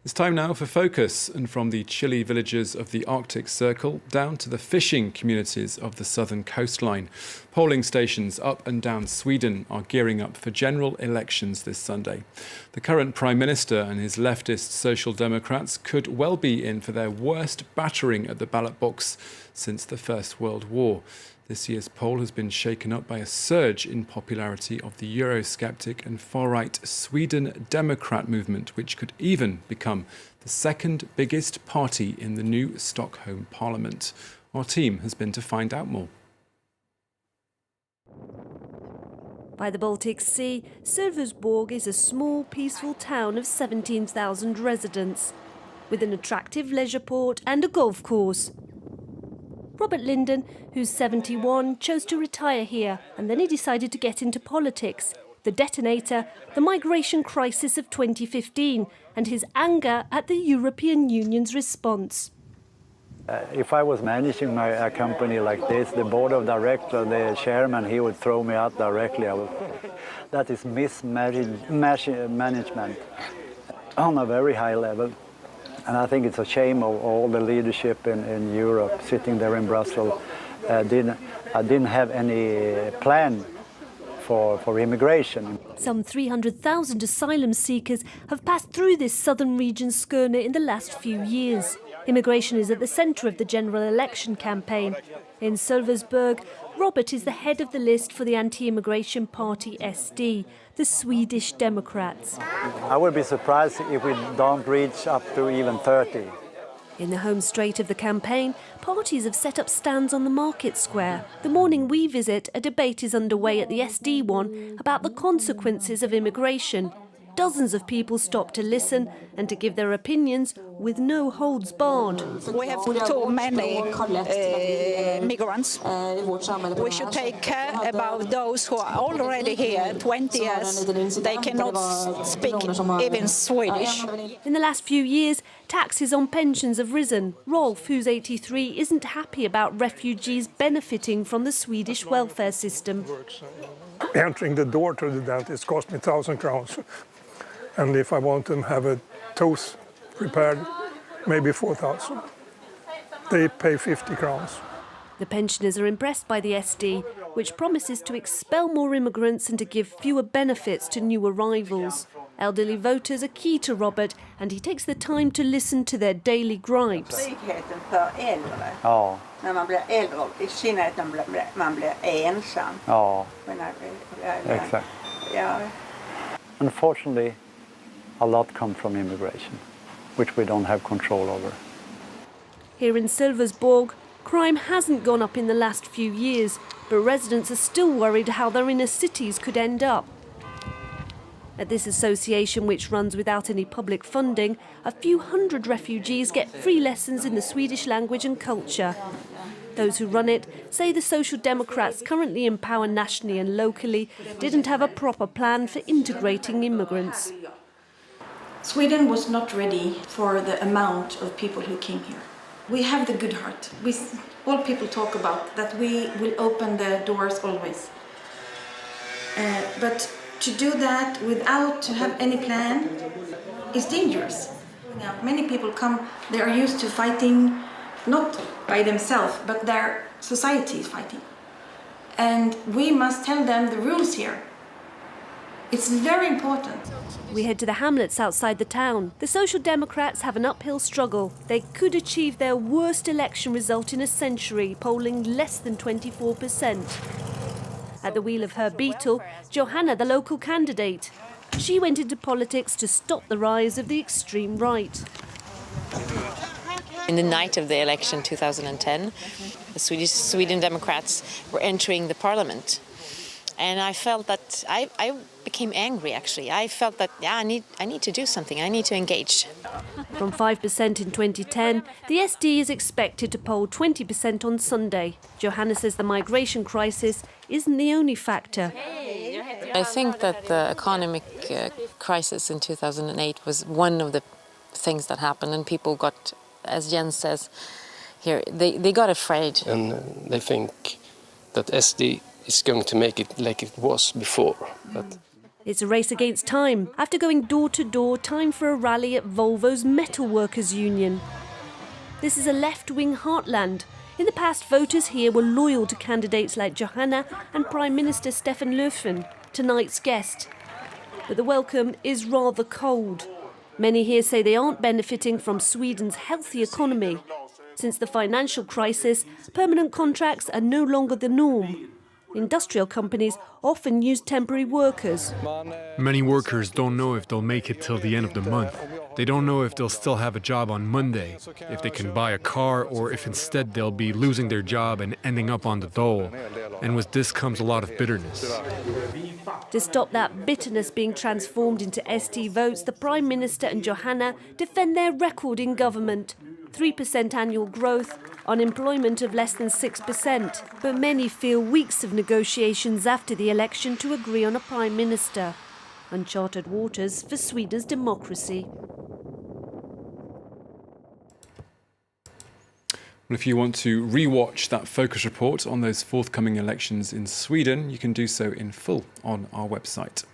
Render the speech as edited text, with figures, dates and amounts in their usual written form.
It's time now for Focus, and from the chilly villages of the Arctic Circle down to the fishing communities of the southern coastline. Polling stations up and down Sweden are gearing up for general elections this Sunday. The current Prime Minister and his leftist Social Democrats could well be in for their worst battering at the ballot box since the First World War. This year's poll has been shaken up by a surge in popularity of the Eurosceptic and far-right Sweden Democrat movement, which could even become the second biggest party in the new Stockholm Parliament. Our team has been to find out more. By the Baltic Sea, Sölvesborg is a small, peaceful town of 17,000 residents, with an attractive leisure port and a golf course. Robert Linden, who's 71, chose to retire here, and then he decided to get into politics. The detonator, the migration crisis of 2015, and his anger at the European Union's response. If I was managing a company like this, the board of directors, the chairman, he would throw me out directly. That is mismanagement on a very high level. And I think it's a shame of all the leadership in Europe sitting there in Brussels. Didn't have any plan for immigration. Some 300,000 asylum seekers have passed through this southern region Skåne in the last few years. Immigration is at the centre of the general election campaign. In Sölvesborg, Robert is the head of the list for the anti-immigration party SD, the Swedish Democrats. I would be surprised if we don't reach up to even 30. In the home straight of the campaign, parties have set up stands on the market square. The morning we visit, a debate is underway at the SD one about the consequences of immigration. Dozens of people stop to listen and to give their opinions with no holds barred. We have too many migrants. We should take care about those who are already here 20 years. They cannot speak even Swedish. In the last few years, taxes on pensions have risen. Rolf, who's 83, isn't happy about refugees benefiting from the Swedish welfare system. Entering the door to the dentist cost me 1,000 crowns. And if I want to have a tooth repaired, maybe 4,000. They pay 50 crowns. The pensioners are impressed by the SD, which promises to expel more immigrants and to give fewer benefits to new arrivals. Elderly voters are key to Robert, and he takes the time to listen to their daily gripes. Oh. Oh. Exactly. Unfortunately, a lot come from immigration, which we don't have control over. Here in Sölvesborg, crime hasn't gone up in the last few years, but residents are still worried how their inner cities could end up. At this association, which runs without any public funding, a few hundred refugees get free lessons in the Swedish language and culture. Those who run it say the Social Democrats, currently in power nationally and locally, didn't have a proper plan for integrating immigrants. Sweden was not ready for the amount of people who came here. We have the good heart. All people talk about that we will open the doors always. But to do that without to have any plan is dangerous. Many people come, they are used to fighting, not by themselves, but their society is fighting. And we must tell them the rules here. It's very important. We head to the hamlets outside the town. The Social Democrats have an uphill struggle. They could achieve their worst election result in a century, polling less than 24%. At the wheel of her beetle, Johanna, the local candidate. She went into politics to stop the rise of the extreme right. In the night of the election 2010, the Sweden Democrats were entering the parliament. And I felt that I became angry, actually. I felt that, I need to do something. I need to engage. From 5% in 2010, the SD is expected to poll 20% on Sunday. Johanna says the migration crisis isn't the only factor. I think that the economic crisis in 2008 was one of the things that happened, and people got, as Jens says here, they got afraid. And they think that SD is going to make it like it was before. But It's a race against time. After going door to door, time for a rally at Volvo's Metalworkers Union. This is a left-wing heartland. In the past, voters here were loyal to candidates like Johanna and Prime Minister Stefan Löfven, tonight's guest. But the welcome is rather cold. Many here say they aren't benefiting from Sweden's healthy economy. Since the financial crisis, permanent contracts are no longer the norm. Industrial companies often use temporary workers. Many workers don't know if they'll make it till the end of the month. They don't know if they'll still have a job on Monday, if they can buy a car, or if instead they'll be losing their job and ending up on the dole. And with this comes a lot of bitterness. To stop that bitterness being transformed into ST votes, the Prime Minister and Johanna defend their record in government. 3% annual growth, unemployment of less than 6%. But many feel weeks of negotiations after the election to agree on a Prime Minister. Uncharted waters for Sweden's democracy. If you want to re-watch that focus report on those forthcoming elections in Sweden, you can do so in full on our website.